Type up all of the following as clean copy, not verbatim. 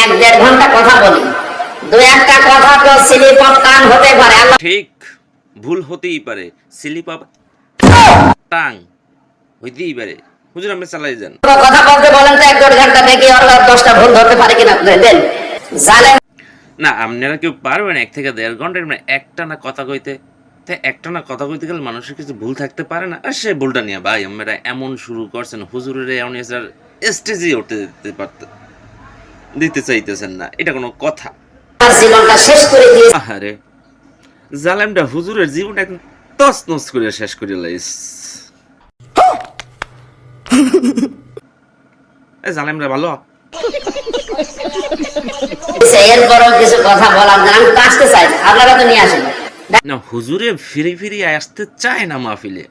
1-1.5 ঘন্টা কথা বলি, দু একটা কথা তো স্লিপ অফ টাং হতে পারে। ঠিক, ভুল হতেই পারে, স্লিপ অফ টাং হইতেই পারে। হুজুর আপনি চালাই যান। কথা বলতে বলেন তো 1-1.5 ঘন্টা দেখি আর 10টা ভুল ধরতে পারে কিনা আপনি দেন। জানেন না আপনারা কেউ পারবেন 1 থেকে 1.5 ঘন্টা মানে একটানা কথা কইতে? তাই একটানা কথা কইতে গেলে মানুষের কিছু ভুল থাকতে পারে না? আর সে ভুলটা নিয়ে ভাই আপনারা এমন শুরু করছেন, হুজুরের এমন স্টেজে উঠতে দিতে চাইতেছেন না, এটা কোনো কথা? জীবনটা শেষ করে দিয়ে আরে জালেমটা হুজুরের জীবনটা একদম তছনছ করে শেষ করে লাইস। জালেমরা ভালো। এরপরও কিছু কথা বলার জন্য আমি তো আসতে চাই, আপনারা তো নিয়ে আসেন না হুজুরে ফিরে ফিরে আসতে চায় না মাহফিলে,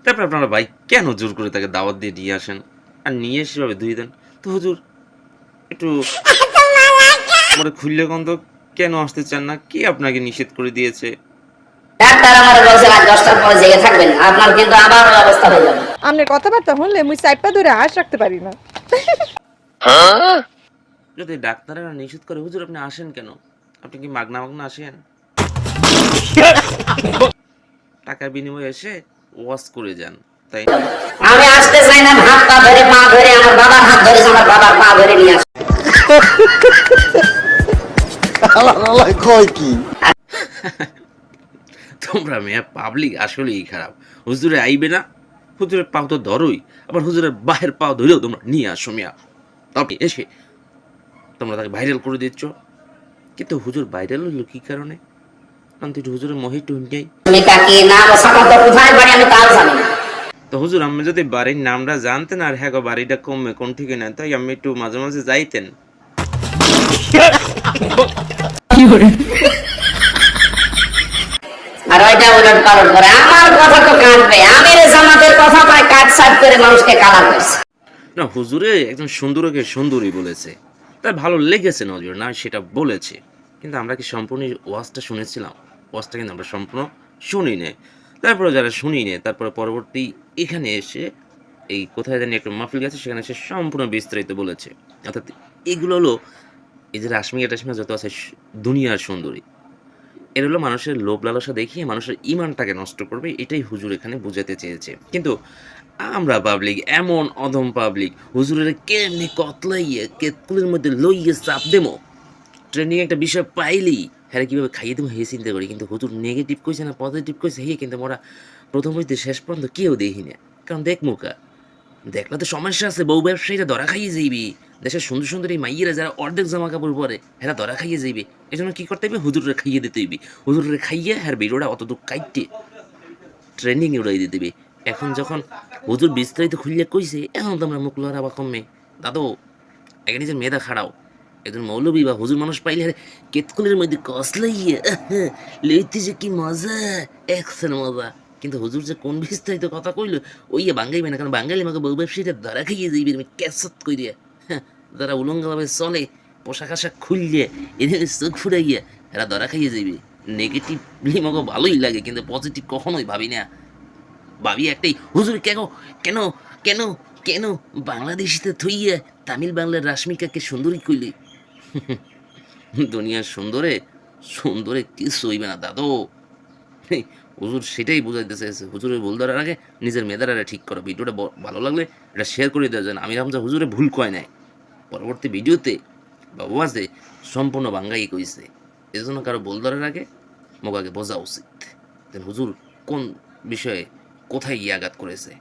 তারপর আপনারা ভাই কেন জোর করে তাকে দাওয়াত দিয়ে নিয়ে আসেন আর নিয়ে এসে ভাবে 2 দিন তো হুজুর একটু মোরে খুললে গন্ধ কেন আসতে চান না? কি আপনাকে নিষেধ করে দিয়েছে? ডাক্তার আমার বলছে রাত 10টার পরে জেগে থাকবেন, আপনার কিন্তু আবার ওই অবস্থা হয়ে যাবে। আপনার কথাবার্তা শুনলে মুই চাইপা ধরে আশ রাখতে পারি না। যদি ডাক্তারেরা নিষেধ করে হুজুর আপনি আসেন কেন? আপনি কি মাগনা মাগনা আসেন? টাকার বিনিময়ে এসে ওয়াশ করে যান, তাই না? আমি আসতে চাই না, হাত পা ধরে পা ধরে আমার বাবার হাত ধরে আমার বাবার পা ধরে নিয়ে আসে। কয় কি তোমরা মেয়ে পাবলিক আসলেই খারাপ। হুজুরে আইবে না, হুজুরের পাও তো ধরোই, আবার হুজুরের বাহের পাও ধরেও তোমরা নিয়ে আসো মিয়া। তবে এসে তোমরা তাকে ভাইরাল করে দিচ্ছ। কিন্তু হুজুর ভাইরাল হইলো কি কারণে? কারণ তুই হুজুরের মহি টুনটাই। আমি কাকে নাম সামান্য কোথায় বাড়ি আমি তাও জানি না। তো হুজুর আমি যদি বাড়ির নামটা জানতেন আর হ্যাঁ বাড়িটা কমবে কোন ঠিক না, তাই আমি একটু মাঝে মাঝে যাইতেন। আর ওইটা উলট পালট করে আমার কথা তো কাটবে, আমির জামাতের কথা প্রায় কাট সাট করে মানুষকে কালা করছে। না হুজুরে একজন সুন্দরকে সুন্দরী বলেছে, তাই ভালো লেগেছে নজর না সেটা বলেছে, কিন্তু আমরা কি সম্পূর্ণ ওয়াজটা শুনেছিলাম? ওয়াজটা কিন্তু আমরা সম্পূর্ণ শুনি নে। তারপরে যারা শুনি নে তারপরে পরবর্তী এখানে এসে এই কোথায় জানি একটা মাহফিল গেছে সেখানে এসে সম্পূর্ণ বিস্তারিত বলেছে। অর্থাৎ এগুলো হলো এই যে রাশমিয়া টাশমিয়া যত আছে দুনিয়ার সুন্দরী, এর হলো মানুষের লোভ লালসা দেখিয়ে মানুষের ইমানটাকে নষ্ট করবে, এটাই হুজুর এখানে বুঝাতে চেয়েছে। কিন্তু আমরা পাবলিক এমন অধম পাবলিক, হুজুরের কেমনি কতলাইয়ে কেতকুলের মধ্যে লইয়ে চাপ দেবো, ট্রেনিং একটা বিষয় পাইলেই হ্যাঁ কীভাবে খাইয়ে দেবো হে চিন্তা করি। কিন্তু হুজুর নেগেটিভ কইছে না পজিটিভ কইছে হে কিন্তু মোরা প্রথম হইতে শেষ পর্যন্ত কেউ দেখি না। কারণ দেখ মুখা দেখলে তো সমস্যা আছে, বউ ব্যবসায়ীরা ধরা খাইয়ে যাইবি, দেশের সুন্দর সুন্দর এই মাইয়েরা যারা অর্ধেক জামা কাপড় পরে হ্যাঁ ধরা খাইয়ে যাইবে। এই জন্য কী করতে হবে, হুজুরে খাইয়ে দিতে হইবে। হুজুরে খাইয়ে হ্যাঁ ভিডিওটা অতটুকু কাইটে ট্রেন্ডিং উড়াই দিতে হবে। এখন যখন হুজুর বিস্তারিত খুললে কইছে এখন তোমরা মুখ লড়া বা কমে দাদু একে নিজের মেয়েদা খাড়াও। একজন মৌলবী বা হুজুর মানুষ পাইলে আরে কেতকুলের মধ্যে কসলাইয়ে লইতে যে কি মজা, একসের মজা। কিন্তু হুজুর যে কোন বিস্তারিত কথা কইলো ওই বাঙ্গাইবে না, কারণ বাঙালি আমাকে বউ ব্যবসায়ীটা ধরা খাইয়ে যাইবে তুমি ক্যাসত কইরিয়া। যারা উলঙ্গভাবে চলে পোশাক আশাক খুললে এদিকে চোখ ফুটাইয়া এরা ধরা খাইয়ে যাইবে। নেগেটিভলি আমাকে ভালোই লাগে কিন্তু পজিটিভ কখনোই ভাবি না। ভাবি একটাই, হুজুর কেন কেন কেন কেন বাংলাদেশিতে থইয়া তামিল বাংলার রাশ্মিকাকে সুন্দরী কইলি? দুনিয়ার সুন্দরে সুন্দরে কিছু হইবে না দাদু। হুজুর সেটাই বুঝাইতে চাইছে। হুজুরের ভুল ধরার আগে নিজের মেধারা ঠিক করো। ভিডিওটা ভালো লাগলে এটা শেয়ার করে দেওয়া যায় না। আমি ভাবছি হুজুরে ভুল কয় নাই, পরবর্তী ভিডিওতে বা ওয়াজে সম্পূর্ণ বাঙ্গাই কইছে। এই জন্য কারো ভুল ধরার আগে মোকাকে বোঝা উচিত হুজুর কোন বিষয়ে কোথায় গিয়ে আঘাত করেছে।